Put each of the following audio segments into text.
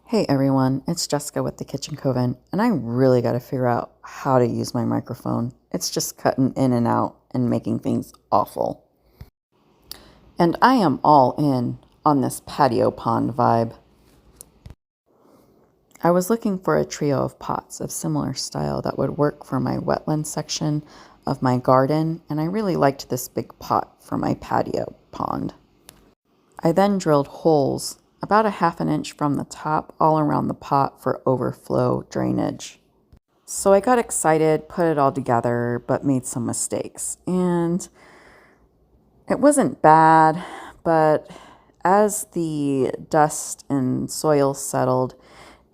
Hey everyone, it's Jessica with the Kitchen Coven, and I really got to figure out how to use my microphone. It's just cutting in and out and making things awful. And I am all in on this patio pond vibe. I was looking for a trio of pots of similar style that would work for my wetland section of my garden, and I really liked this big pot for my patio pond. I then drilled holes about a ½ inch from the top all around the pot for overflow drainage. So I got excited, put it all together, but made some mistakes. And it wasn't bad, but as the dust and soil settled,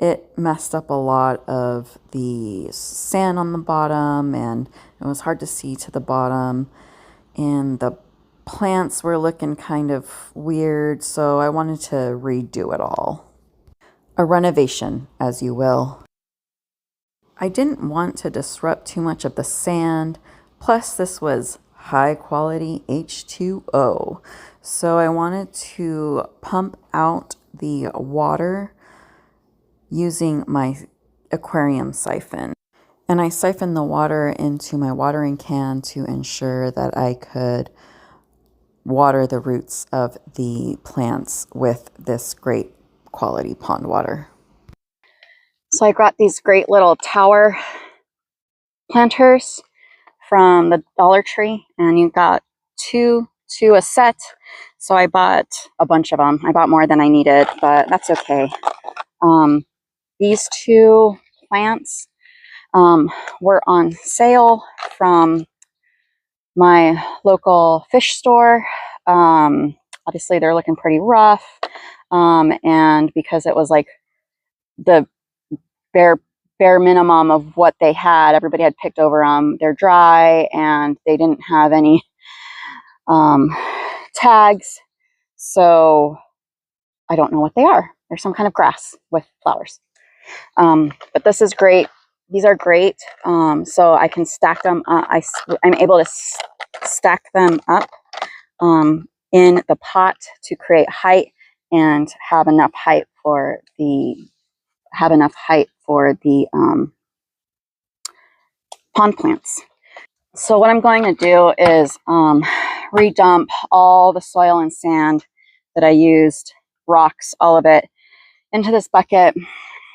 it messed up a lot of the sand on the bottom, and it was hard to see to the bottom. And the plants were looking kind of weird, so I wanted to redo it all. A renovation, as you will. I didn't want to disrupt too much of the sand, plus this was high quality H2O, so I wanted to pump out the water using my aquarium siphon. And I siphoned the water into my watering can to ensure that I could water the roots of the plants with this great quality pond water. So I got these great little tower planters from the Dollar Tree, and you got two a set. So I bought a bunch of them. I bought more than I needed, but that's okay. These two plants were on sale from my local fish store. Obviously they're looking pretty rough, and because it was like the bare minimum of what they had, everybody had picked over them. They're dry and they didn't have any tags, so I don't know what they are. They're some kind of grass with flowers, but this is great. These are great. So I can stack them. I'm able to stack them up in the pot to create height and have enough height for the pond plants. So what I'm going to do is redump all the soil and sand that I used, rocks, all of it, into this bucket,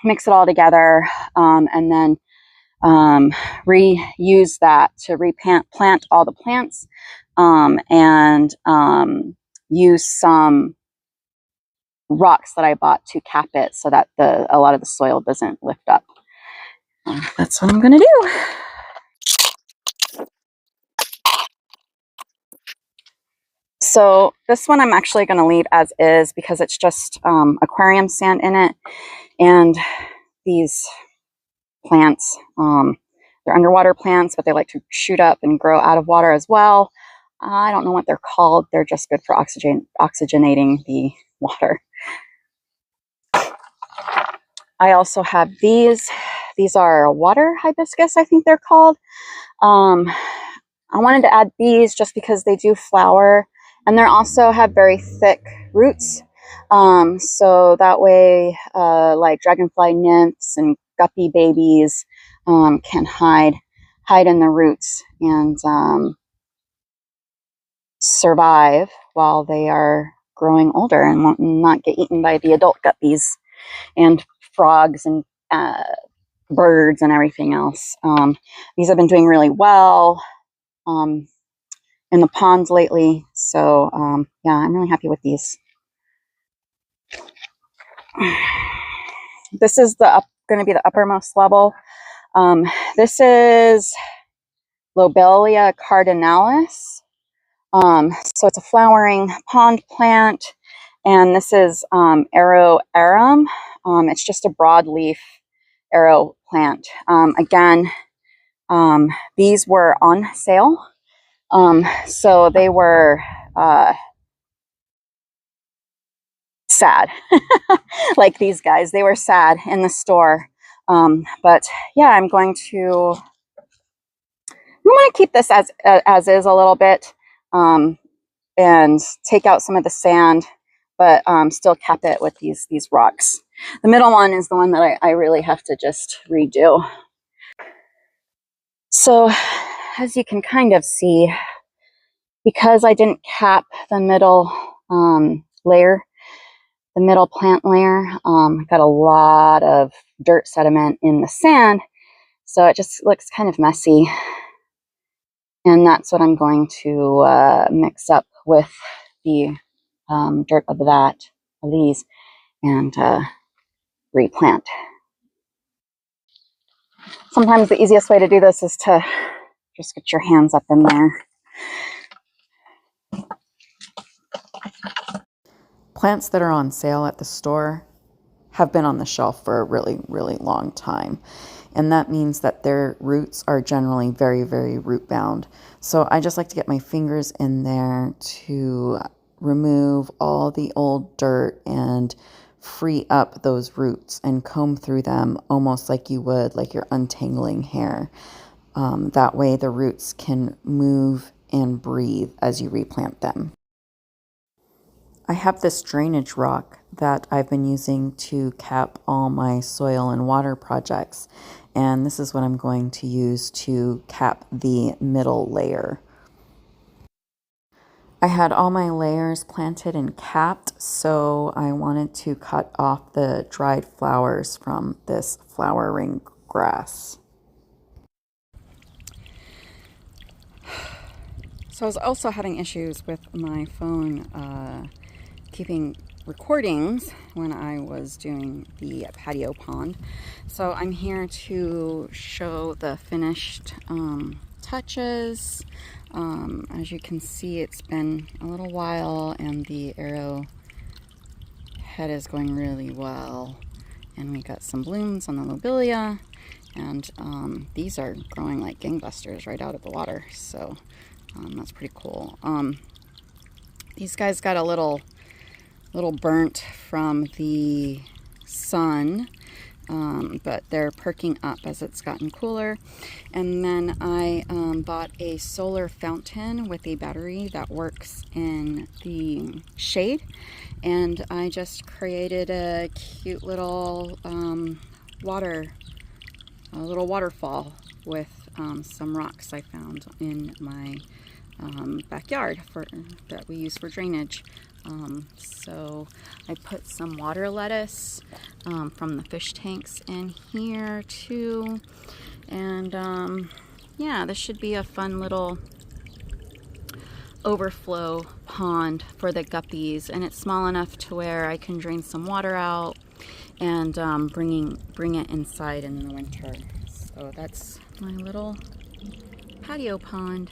mix it all together, and then reuse that to replant all the plants, and use some rocks that I bought to cap it so that a lot of the soil doesn't lift up. That's what I'm gonna do. So this one I'm actually going to leave as is because it's just aquarium sand in it, and these plants, they're underwater plants, but they like to shoot up and grow out of water as well. I don't know what they're called. They're just good for oxygenating the water. I also have these. These are water hibiscus, I think they're called. I wanted to add these just because they do flower, and they also have very thick roots. So that way, like dragonfly nymphs and guppy babies can hide in the roots and survive while they are growing older and won't not get eaten by the adult guppies and frogs and birds and everything else. These have been doing really well in the ponds lately, so yeah, I'm really happy with these. This is going to be the uppermost level. This is Lobelia cardinalis. So it's a flowering pond plant, and this is Arrow arum. It's just a broadleaf arrow plant. Again, these were on sale, so they were sad. Like these guys, they were sad in the store. But yeah, I'm going to keep this as is a little bit, and take out some of the sand, but still cap it with these rocks. The middle one is the one that I really have to just redo. So as you can kind of see, because I didn't cap the middle layer, the middle plant layer, got a lot of dirt sediment in the sand, so it just looks kind of messy. And that's what I'm going to mix up with the dirt of these, and replant. Sometimes the easiest way to do this is to just get your hands up in there. Plants that are on sale at the store have been on the shelf for a really, really long time. And that means that their roots are generally very, very root bound. So I just like to get my fingers in there to remove all the old dirt and free up those roots and comb through them almost like you would like you're untangling hair. That way the roots can move and breathe as you replant them. I have this drainage rock that I've been using to cap all my soil and water projects, and this is what I'm going to use to cap the middle layer. I had all my layers planted and capped, so I wanted to cut off the dried flowers from this flowering grass. So I was also having issues with my phone keeping recordings when I was doing the patio pond. So I'm here to show the finished touches. As you can see, it's been a little while and the arrow head is going really well. And we got some blooms on the lobelia, and these are growing like gangbusters right out of the water. So that's pretty cool. These guys got a little burnt from the sun, but they're perking up as it's gotten cooler. And then I bought a solar fountain with a battery that works in the shade, and I just created a cute little waterfall with some rocks I found in my backyard that we use for drainage. So I put some water lettuce from the fish tanks in here too, and yeah, this should be a fun little overflow pond for the guppies, and it's small enough to where I can drain some water out and bring it inside in the winter. So that's my little patio pond.